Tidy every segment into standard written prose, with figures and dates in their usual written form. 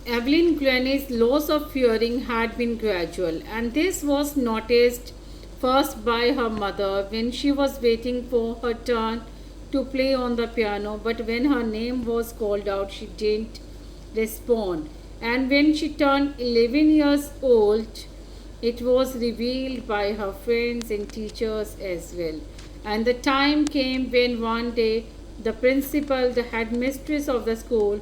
Evelyn Glennie's loss of hearing had been gradual, and this was noticed first by her mother when she was waiting for her turn to play on the piano. But when her name was called out, she didn't respond. And when she turned 11 years old, it was revealed by her friends and teachers as well. And the time came when one day the principal, the headmistress of the school,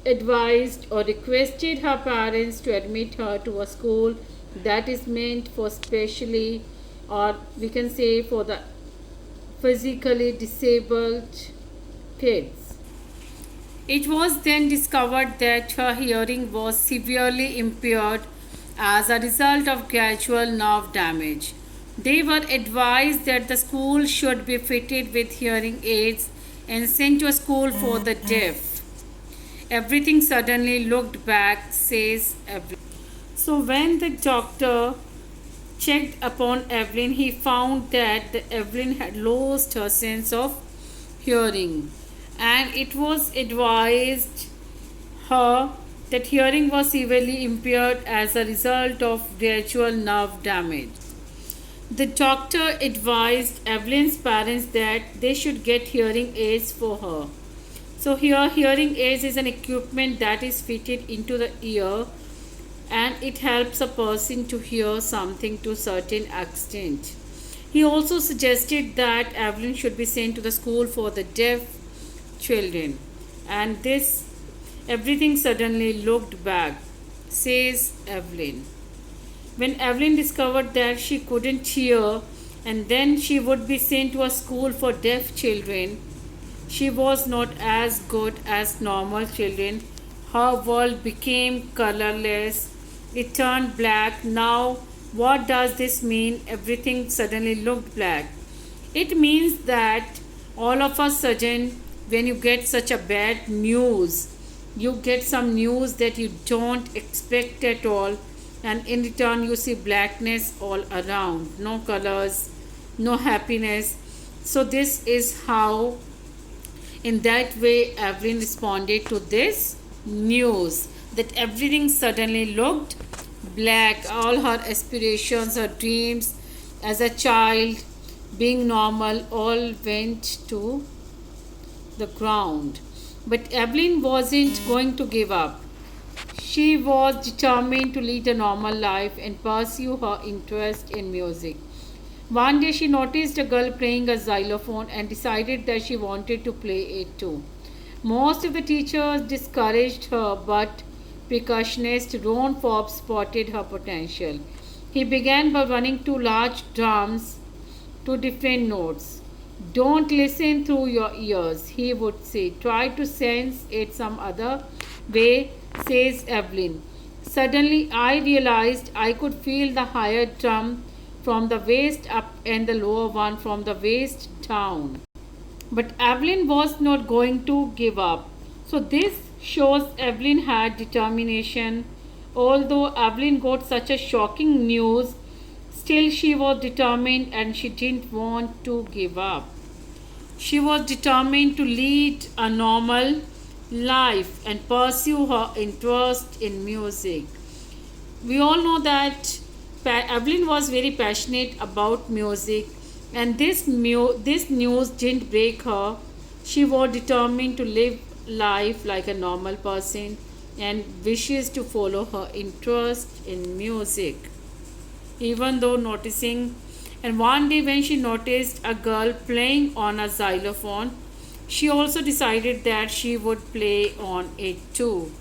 advised or requested her parents to admit her to a school that is meant for specially, or we can say for the physically disabled kids. It was then discovered that her hearing was severely impaired as a result of gradual nerve damage. They were advised that the school should be fitted with hearing aids and sent to a school for the deaf. Everything suddenly looked back, says Evelyn. So, when the doctor checked upon Evelyn, he found that Evelyn had lost her sense of hearing, and it was advised her that hearing was severely impaired as a result of gradual nerve damage. The doctor advised Evelyn's parents that they should get hearing aids for her. So here hearing aids is an equipment that is fitted into the ear, and it helps a person to hear something to a certain extent. He also suggested that Evelyn should be sent to the school for the deaf children, and this everything suddenly looked back, says Evelyn. When Evelyn discovered that she couldn't hear and then she would be sent to a school for deaf children, she was not as good as normal children. Her world became colorless. It turned black. Now, what does this mean? Everything suddenly looked black. It means that all of a sudden, when you get such a bad news, you get some news that you don't expect at all, and in return, you see blackness all around, no colors, no happiness. So, this is how, in that way, Evelyn responded to this news that everything suddenly looked black. All her aspirations, her dreams as a child, being normal, all went to the ground. But Evelyn wasn't going to give up. She was determined to lead a normal life and pursue her interest in music. One day she noticed a girl playing a xylophone and decided that she wanted to play it too. Most of the teachers discouraged her, but percussionist Ron Forbes spotted her potential. He began by running two large drums to different notes. Don't listen through your ears, he would say. Try to sense it some other way, says Evelyn. Suddenly, I realized I could feel the higher drum from the waist up and the lower one from the waist down. But Evelyn was not going to give up. So, this shows Evelyn had determination. Although Evelyn got such a shocking news, still she was determined and she didn't want to give up. She was determined to lead a normal life and pursue her interest in music. We all know that Evelyn was very passionate about music, and this news didn't break her. She was determined to live life like a normal person and wishes to follow her interest in music. Even though noticing, and one day when she noticed a girl playing on a xylophone, she also decided that she would play on it too.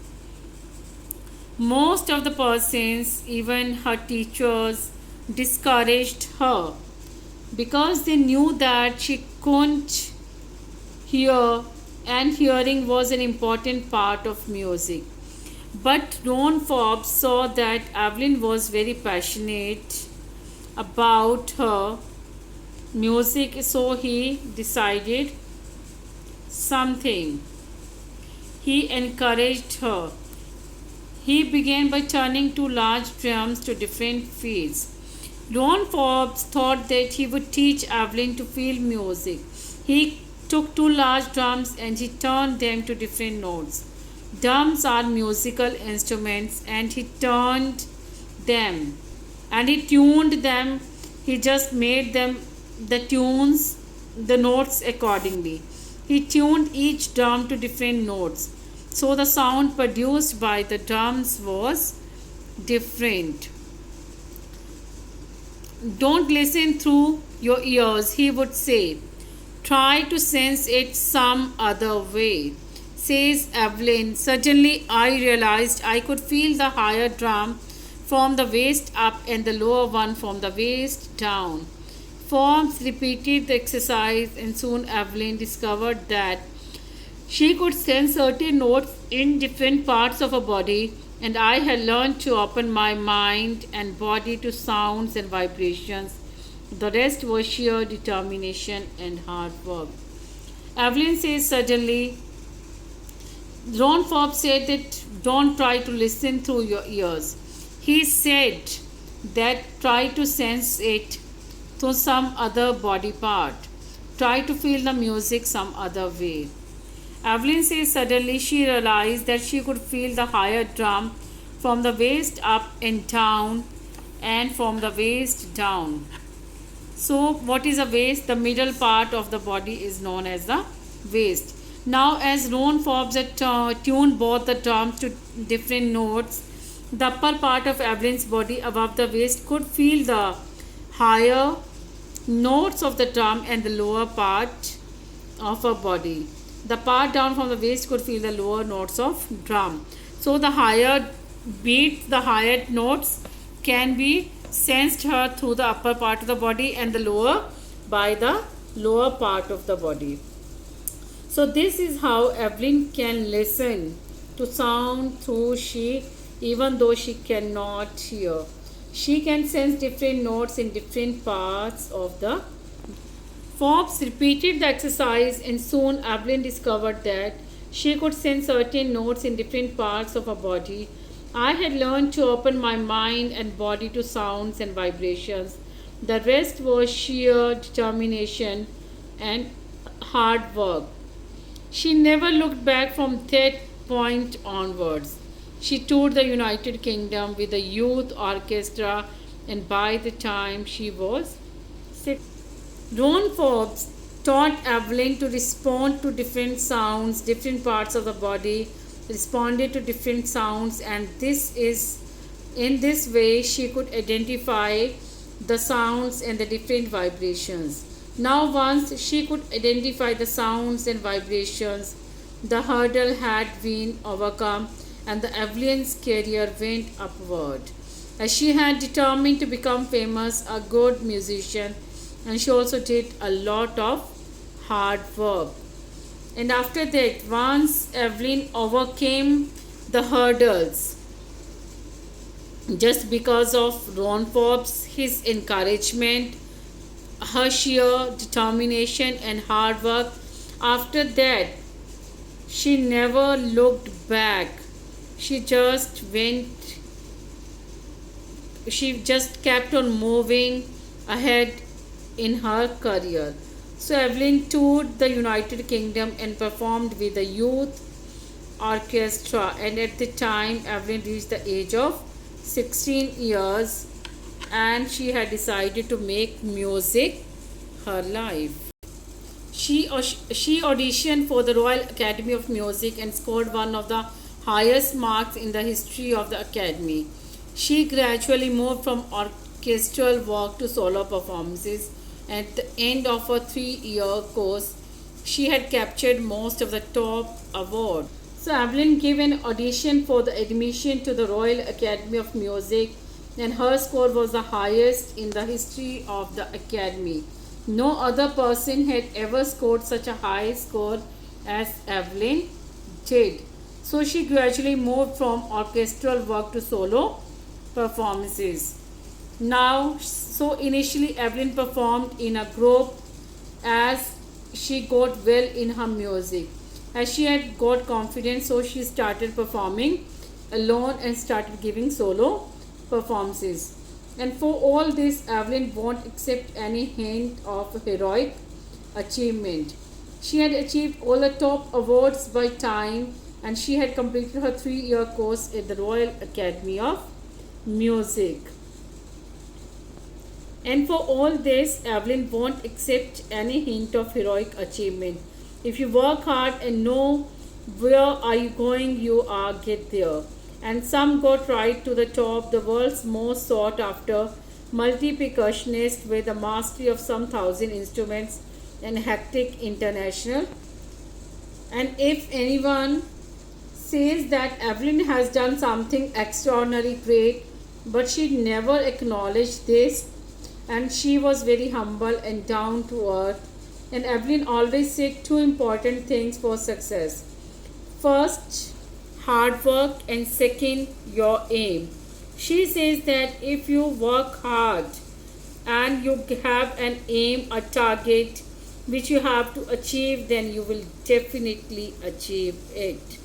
Most of the persons, even her teachers, discouraged her because they knew that she couldn't hear, and hearing was an important part of music. But Ron Forbes saw that Evelyn was very passionate about her music, so he decided something. He encouraged her. He began by turning two large drums to different fields. Ron Forbes thought that he would teach Evelyn to feel music. He took two large drums and he turned them to different notes. Drums are musical instruments, and he turned them and he tuned them. He just made them the tunes, the notes accordingly. He tuned each drum to different notes, so the sound produced by the drums was different. Don't listen through your ears, he would say. Try to sense it some other way, says Evelyn. Suddenly, I realized I could feel the higher drum from the waist up and the lower one from the waist down. Forbes repeated the exercise, and soon Evelyn discovered that she could sense certain notes in different parts of her body, and I had learned to open my mind and body to sounds and vibrations. The rest was sheer determination and hard work. Evelyn says suddenly, Ron Forbes said that don't try to listen through your ears. He said that try to sense it through some other body part. Try to feel the music some other way. Evelyn says suddenly she realized that she could feel the higher drum from the waist up and down and from the waist down. So, what is a waist? The middle part of the body is known as the waist. Now, as Ron Forbes had tuned both the drums to different notes, the upper part of Evelyn's body above the waist could feel the higher notes of the drum and the lower part of her body. The part down from the waist could feel the lower notes of drum. So the higher beats, the higher notes can be sensed her through the upper part of the body, and the lower by the lower part of the body. So this is how Evelyn can listen to sound through she, even though she cannot hear. She can sense different notes in different parts of the. Forbes repeated the exercise, and soon Evelyn discovered that she could sense certain notes in different parts of her body. I had learned to open my mind and body to sounds and vibrations. The rest was sheer determination and hard work. She never looked back from that point onwards. She toured the United Kingdom with a youth orchestra, and by the time she was 6, Ron Forbes taught Evelyn to respond to different sounds, different parts of the body responded to different sounds, and this is in this way she could identify the sounds and the different vibrations. Now, once she could identify the sounds and vibrations, the hurdle had been overcome, and the Evelyn's career went upward. As she had determined to become famous, a good musician, and she also did a lot of hard work. And after that, once Evelyn overcame the hurdles, just because of Ron Forbes, his encouragement, her sheer determination and hard work, after that, she never looked back. She just went, she just kept on moving ahead in her career. So Evelyn toured the United Kingdom and performed with the youth orchestra, and at the time Evelyn reached the age of 16 years, and she had decided to make music her life. She auditioned for the Royal Academy of Music and scored one of the highest marks in the history of the Academy. She gradually moved from orchestral work to solo performances. At the end of her 3-year course, she had captured most of the top awards. So Evelyn gave an audition for the admission to the Royal Academy of Music, and her score was the highest in the history of the Academy. No other person had ever scored such a high score as Evelyn did. So she gradually moved from orchestral work to solo performances. Now, so initially Evelyn performed in a group as she got well in her music. As she had got confidence, so she started performing alone and started giving solo performances. And for all this, Evelyn won't accept any hint of heroic achievement. She had achieved all the top awards by time and she had completed her 3-year course at the Royal Academy of Music. And for all this, Evelyn won't accept any hint of heroic achievement. If you work hard and know where are you going, you are get there. And some got right to the top, the world's most sought after multi-percussionist with a mastery of some 1,000 instruments and hectic international. And if anyone says that Evelyn has done something extraordinary great, but she never acknowledged this, and she was very humble and down to earth. And Evelyn always said two important things for success: first, hard work, and second, your aim. She says that if you work hard and you have an aim, a target which you have to achieve, then you will definitely achieve it.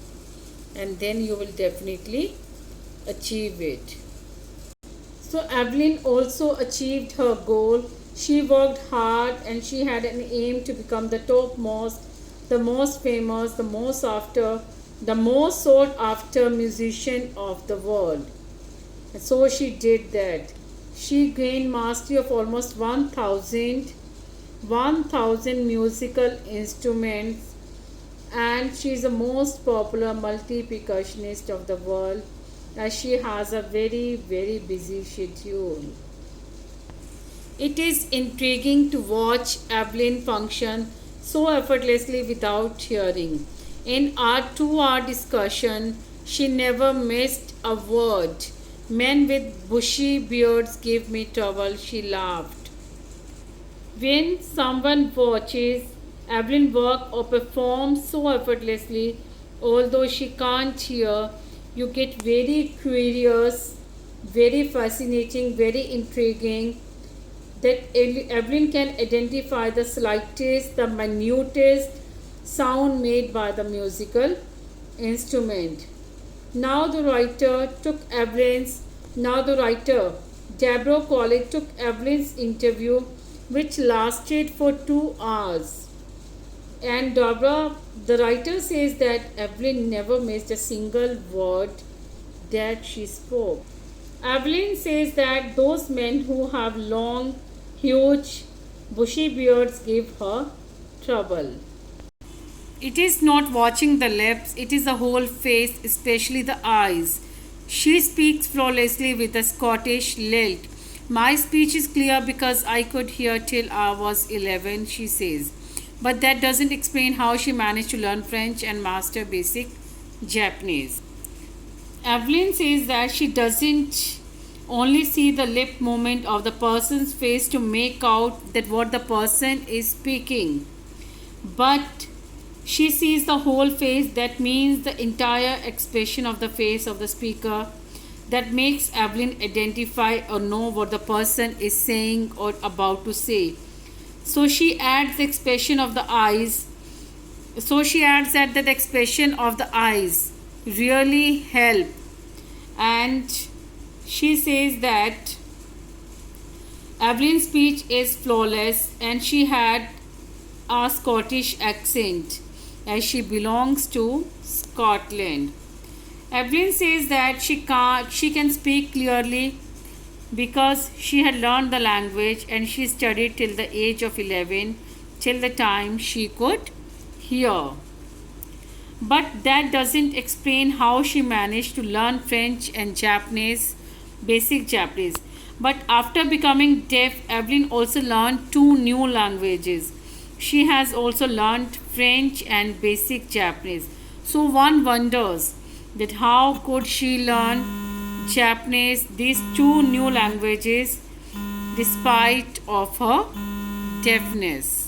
And then you will definitely achieve it. So Evelyn also achieved her goal. She worked hard and she had an aim to become the topmost, the most famous, the most sought after musician of the world. And so she did that. She gained mastery of almost 1,000 musical instruments, and she is the most popular multi-percussionist of the world, as she has a very, very busy schedule. It is intriguing to watch Evelyn function so effortlessly without hearing. In our 2-hour discussion, she never missed a word. Men with bushy beards give me trouble, she laughed. When someone watches Evelyn work or perform so effortlessly, although she can't hear, you get very curious, very fascinating, very intriguing, that Evelyn can identify the slightest, the minutest sound made by the musical instrument. Now the writer, Deborah College, took Evelyn's interview, which lasted for 2 hours. And Deborah, the writer, says that Evelyn never missed a single word that she spoke. Evelyn says that those men who have long, huge, bushy beards give her trouble. It is not watching the lips, it is the whole face, especially the eyes. She speaks flawlessly with a Scottish lilt. My speech is clear because I could hear till I was 11, she says. But that doesn't explain how she managed to learn French and master basic Japanese. Evelyn says that she doesn't only see the lip movement of the person's face to make out that what the person is speaking, but she sees the whole face. That means the entire expression of the face of the speaker, that makes Evelyn identify or know what the person is saying or about to say. So she adds the expression of the eyes. So she adds that the expression of the eyes really help. And she says that Evelyn's speech is flawless and she had a Scottish accent as she belongs to Scotland. Evelyn says that she can speak clearly because she had learned the language and she studied till the age of 11, till the time she could hear. But that doesn't explain how she managed to learn French and Japanese, basic Japanese. But after becoming deaf, Evelyn also learned 2 new languages. She has also learned French and basic Japanese. So one wonders that how could she learn Japanese, these 2 new languages, despite of her deafness.